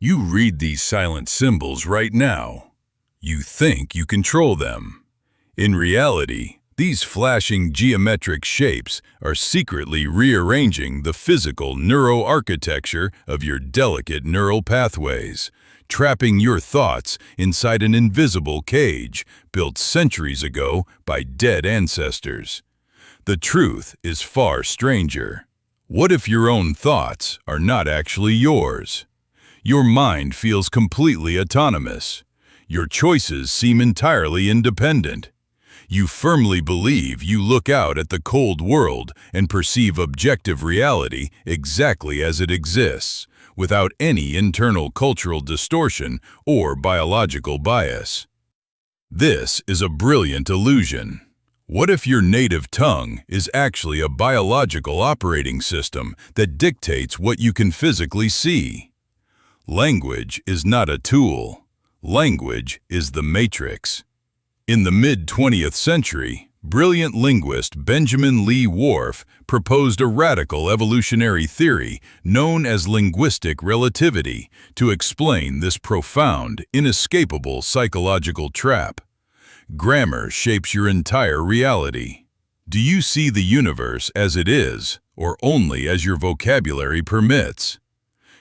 You read these silent symbols right now. You think you control them. In reality, these flashing geometric shapes are secretly rearranging the physical neuroarchitecture of your delicate neural pathways, trapping your thoughts inside an invisible cage built centuries ago by dead ancestors. The truth is far stranger. What if your own thoughts are not actually yours? Your mind feels completely autonomous. Your choices seem entirely independent. You firmly believe you look out at the cold world and perceive objective reality exactly as it exists, without any internal cultural distortion or biological bias. This is a brilliant illusion. What if your native tongue is actually a biological operating system that dictates what you can physically see? Language is not a tool. Language is the matrix. In the mid-20th century, brilliant linguist Benjamin Lee Whorf proposed a radical evolutionary theory known as linguistic relativity to explain this profound, inescapable psychological trap. Grammar shapes your entire reality. Do you see the universe as it is, or only as your vocabulary permits?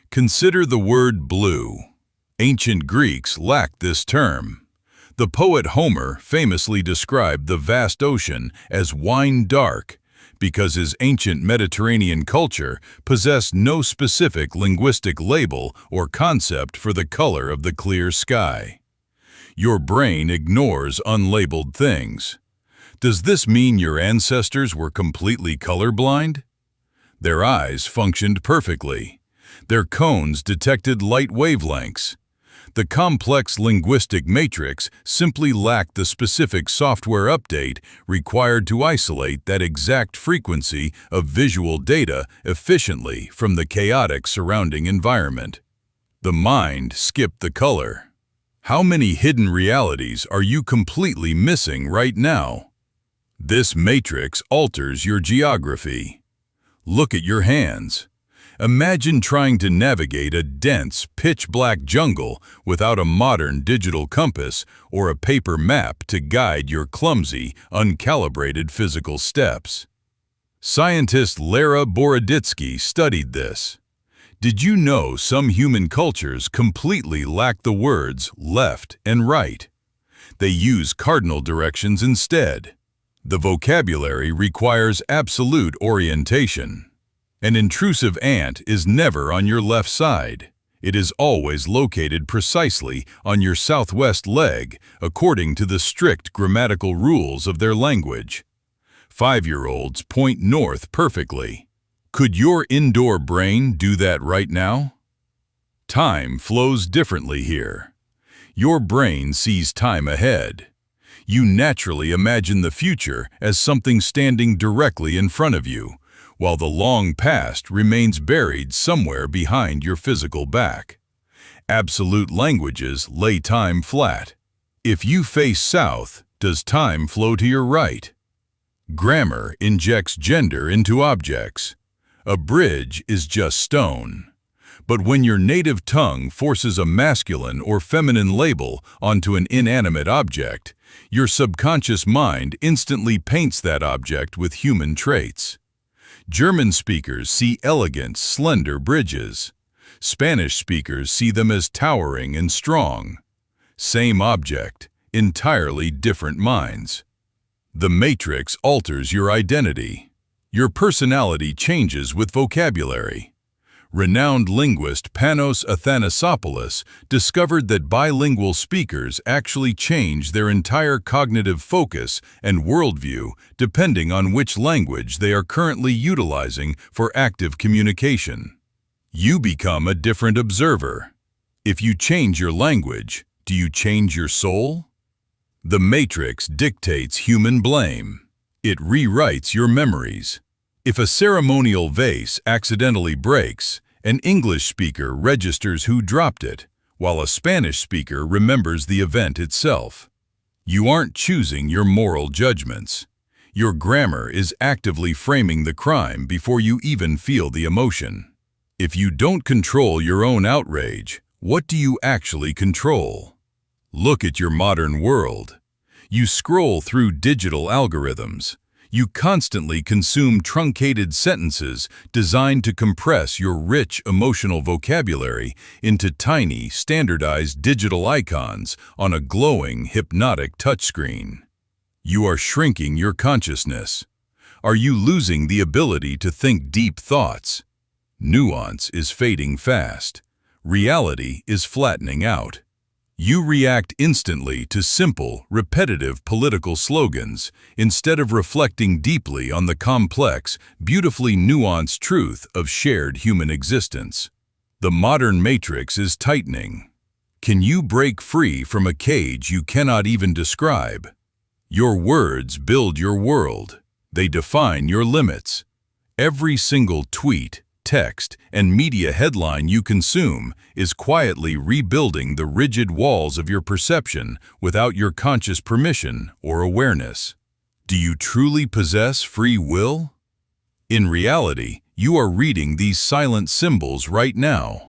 Consider the word blue. Ancient Greeks lacked this term. The poet Homer famously described the vast ocean as wine dark because his ancient Mediterranean culture possessed no specific linguistic label or concept for the color of the clear sky. Your brain ignores unlabeled things. Does this mean your ancestors were completely colorblind? Their eyes functioned perfectly. Their cones detected light wavelengths. The complex linguistic matrix simply lacked the specific software update required to isolate that exact frequency of visual data efficiently from the chaotic surrounding environment. The mind skipped the color. How many hidden realities are you completely missing right now? This matrix alters your geography. Look at your hands. Imagine trying to navigate a dense, pitch-black jungle without a modern digital compass or a paper map to guide your clumsy, uncalibrated physical steps. Scientist Lara Boroditsky studied this. Did you know some human cultures completely lack the words left and right? They use cardinal directions instead. The vocabulary requires absolute orientation. An intrusive ant is never on your left side. It is always located precisely on your southwest leg, according to the strict grammatical rules of their language. 5-year-olds point north perfectly. Could your indoor brain do that right now? Time flows differently here. Your brain sees time ahead. You naturally imagine the future as something standing directly in front of you, while the long past remains buried somewhere behind your physical back. Absolute languages lay time flat. If you face south, does time flow to your right? Grammar injects gender into objects. A bridge is just stone. But when your native tongue forces a masculine or feminine label onto an inanimate object, your subconscious mind instantly paints that object with human traits. German speakers see elegant, slender bridges. Spanish speakers see them as towering and strong. Same object, entirely different minds. The matrix alters your identity. Your personality changes with vocabulary. Renowned linguist Panos Athanasopoulos discovered that bilingual speakers actually change their entire cognitive focus and worldview depending on which language they are currently utilizing for active communication. You become a different observer. If you change your language, do you change your soul? The matrix dictates human blame. It rewrites your memories. If a ceremonial vase accidentally breaks, an English speaker registers who dropped it, while a Spanish speaker remembers the event itself. You aren't choosing your moral judgments. Your grammar is actively framing the crime before you even feel the emotion. If you don't control your own outrage, What do you actually control? Look at your modern world. You scroll through digital algorithms. You constantly consume truncated sentences designed to compress your rich emotional vocabulary into tiny, standardized digital icons on a glowing, hypnotic touchscreen. You are shrinking your consciousness. Are you losing the ability to think deep thoughts? Nuance is fading fast. Reality is flattening out. You react instantly to simple, repetitive political slogans instead of reflecting deeply on the complex, beautifully nuanced truth of shared human existence. The modern matrix is tightening. Can you break free from a cage you cannot even describe? Your words build your world. They define your limits. Every single tweet, text, and media headline you consume is quietly rebuilding the rigid walls of your perception without your conscious permission or awareness. Do you truly possess free will? In reality, you are reading these silent symbols right now.